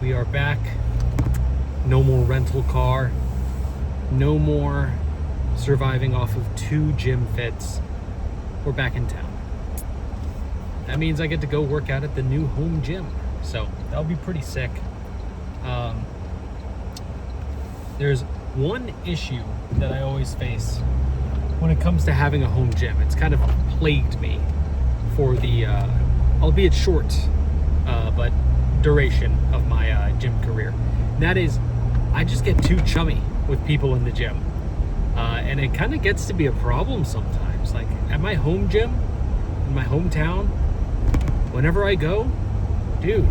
We are back. No more rental car. No more surviving off of 2 gym fits. We're back in town. That means I get to go work out at the new home gym. So that'll be pretty sick. There's one issue that I always face when it comes to having a home gym. It's kind of plagued me for the, albeit short, but duration of my gym career. And that is, I just get too chummy with people in the gym. And it kind of gets to be a problem sometimes. Like at my home gym, in my hometown, whenever I go, dude,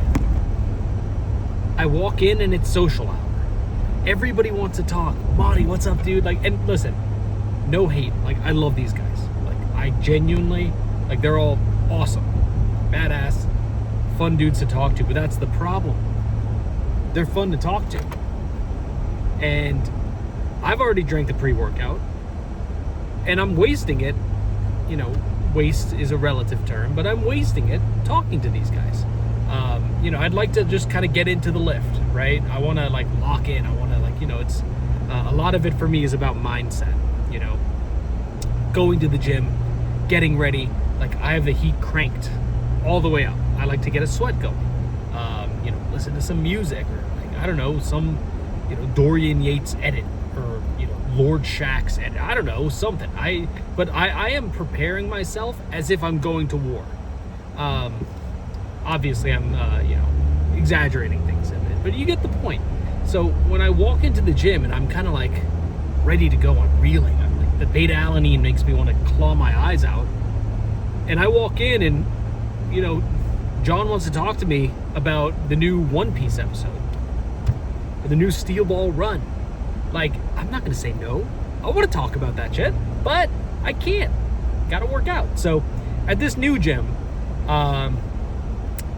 I walk in and it's social hour. Everybody wants to talk. Monty, what's up, dude? Like, and listen, no hate. Like, I love these guys. Like, I genuinely, like, they're all awesome, badass, fun dudes to talk to. But that's the problem. They're fun to talk to. And I've already drank the pre-workout, and I'm wasting it. You know, waste is a relative term, but I'm wasting it talking to these guys. You know, I'd like to just kind of get into the lift, right? I want to like lock in. I want to like, you know, it's a lot of it for me is about mindset, you know, going to the gym, getting ready. Like I have the heat cranked all the way up. I like to get a sweat going, you know, listen to some music or like, I don't know, some, you know, Dorian Yates edit or, you know, Lord Shack's edit. I don't know, something. But I am preparing myself as if I'm going to war. Obviously, I'm, you know, exaggerating things a bit, but you get the point. So when I walk into the gym and I'm kind of like ready to go, I'm reeling. I'm like, the beta-alanine makes me want to claw my eyes out. And I walk in and, you know, John wants to talk to me about the new One Piece episode, or the new Steel Ball Run. Like, I'm not going to say no. I want to talk about that shit, but I can't. Got to work out. So at this new gym,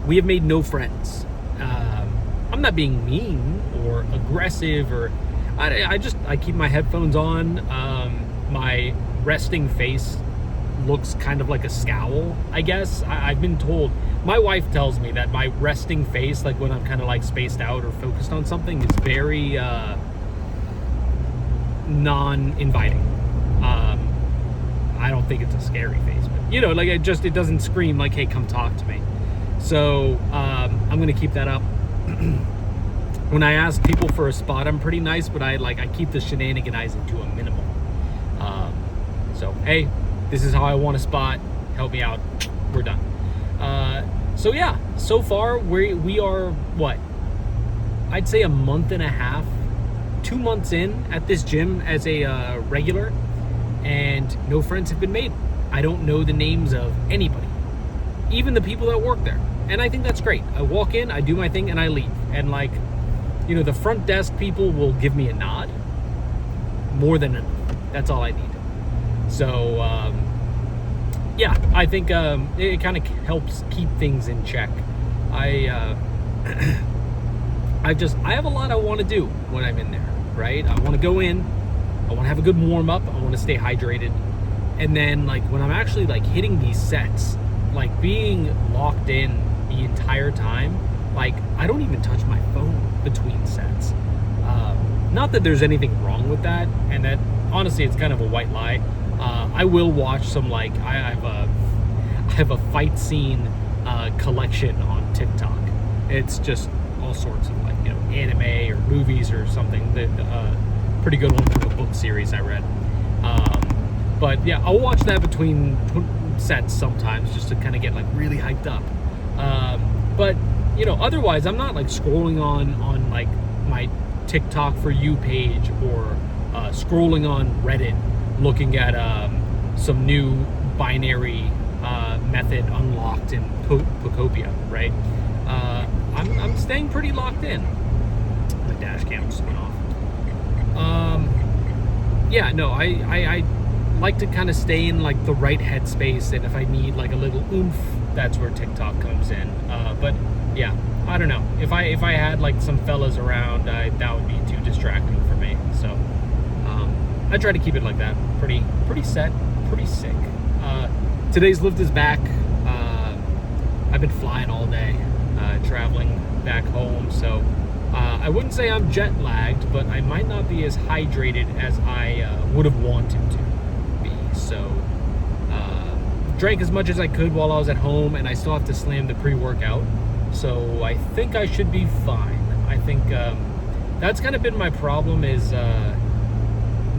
we have made no friends. I'm not being mean or aggressive, or I keep my headphones on. My resting face looks kind of like a scowl, I guess. I've been told, my wife tells me that my resting face, like when I'm kind of like spaced out or focused on something, is very non-inviting. I don't think it's a scary face, but you know, like it doesn't scream like, hey, come talk to me. So I'm gonna keep that up. When I ask people for a spot, I'm pretty nice, but I keep the shenaniganizing to a minimum. So hey, this is how I want a spot. Help me out. We're done. So yeah, so far we are what? I'd say a month and a half, 2 months in at this gym as a regular, and no friends have been made. I don't know the names of anybody, even the people that work there. And I think that's great. I walk in, I do my thing, and I leave. And like, you know, the front desk people will give me a nod. More than enough. That's all I need. So, yeah, I think it kind of helps keep things in check. I have a lot I want to do when I'm in there, right? I want to go in, I want to have a good warm up, I want to stay hydrated. And then like when I'm actually like hitting these sets, like being locked in the entire time, like I don't even touch my phone between sets. Not that there's anything wrong with that, and that honestly it's kind of a white lie. I will watch some like I have a fight scene collection on TikTok. It's just all sorts of like, you know, anime or movies or something. That pretty good one from a book series I read. But yeah, I'll watch that between sets sometimes just to kind of get like really hyped up. But you know, otherwise I'm not like scrolling on like my TikTok for you page or scrolling on Reddit looking at some new binary method unlocked in Pocopia, right? I'm staying pretty locked in. My dash cam just went off. Yeah, no, I like to kind of stay in like the right headspace, and if I need like a little oomph, that's where TikTok comes in. But yeah, I don't know. If I had like some fellas around, that would be too distracting for me. So I try to keep it like that. Pretty set, pretty sick. Today's lift is back. I've been flying all day, traveling back home, so I wouldn't say I'm jet lagged, but I might not be as hydrated as I would have wanted to be. So, drank as much as I could while I was at home, and I still have to slam the pre-workout. So I think I should be fine. I think that's kind of been my problem, is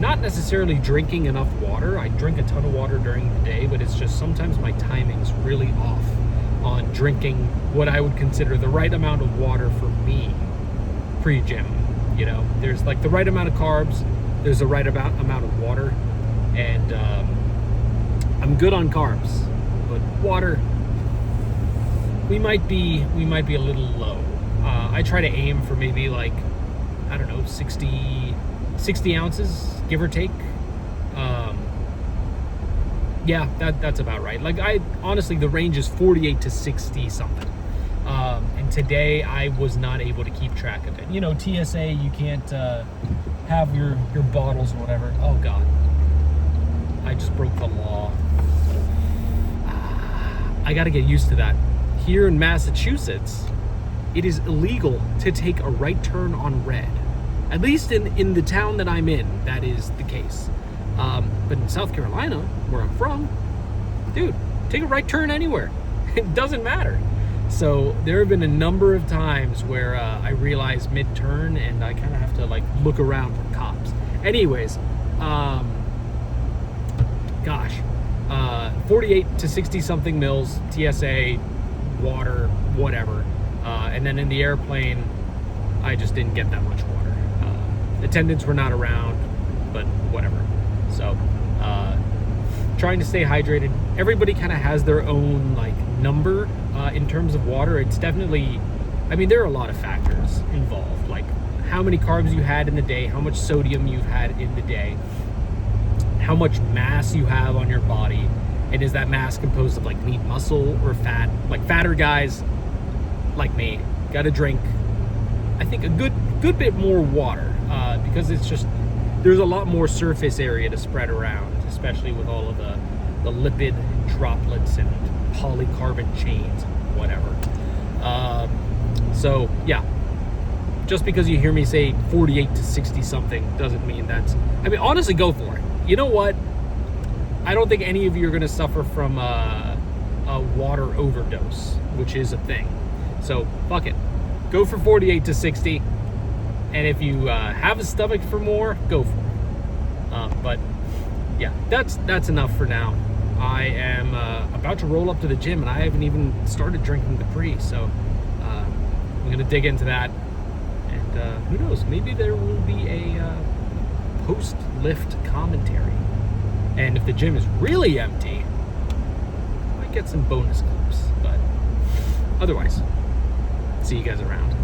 not necessarily drinking enough water. I drink a ton of water during the day, but it's just sometimes my timing's really off on drinking what I would consider the right amount of water for me pre-gym. You know, there's like the right amount of carbs, there's the right amount of water, and I'm good on carbs, but water, we might be a little low. I try to aim for maybe like, I don't know, 60 ounces, give or take. Yeah, that's about right. Like, I honestly, the range is 48 to 60 something. And today I was not able to keep track of it. You know, TSA, you can't have your bottles or whatever. Oh God, I just broke the law. I got to get used to that. Here in Massachusetts, it is illegal to take a right turn on red. At least in the town that I'm in, that is the case. But in South Carolina, where I'm from, dude, take a right turn anywhere. It doesn't matter. So there have been a number of times where I realize mid-turn and I kind of have to like look around for cops. Anyways, gosh, 48 to 60 something mils, TSA, water, whatever. And then in the airplane, I just didn't get that much water. Attendants were not around, but whatever. So, trying to stay hydrated. Everybody kind of has their own like number in terms of water. It's definitely, I mean, there are a lot of factors involved, like how many carbs you had in the day, how much sodium you've had in the day, how much mass you have on your body, and is that mass composed of like lean muscle or fat? Like fatter guys like me got to drink, I think, a good bit more water, because it's just, there's a lot more surface area to spread around, especially with all of the lipid droplets and polycarbonate chains, whatever. So yeah, just because you hear me say 48 to 60 something doesn't mean that's, I mean, honestly, go for it. You know what? I don't think any of you are going to suffer from a water overdose, which is a thing. So fuck it. Go for 48 to 60. And if you have a stomach for more, go for it. But yeah, that's enough for now. I am about to roll up to the gym, and I haven't even started drinking the pre. So I'm going to dig into that. And who knows? Maybe there will be a post-lift commentary. And if the gym is really empty, I might get some bonus clips. But otherwise, see you guys around.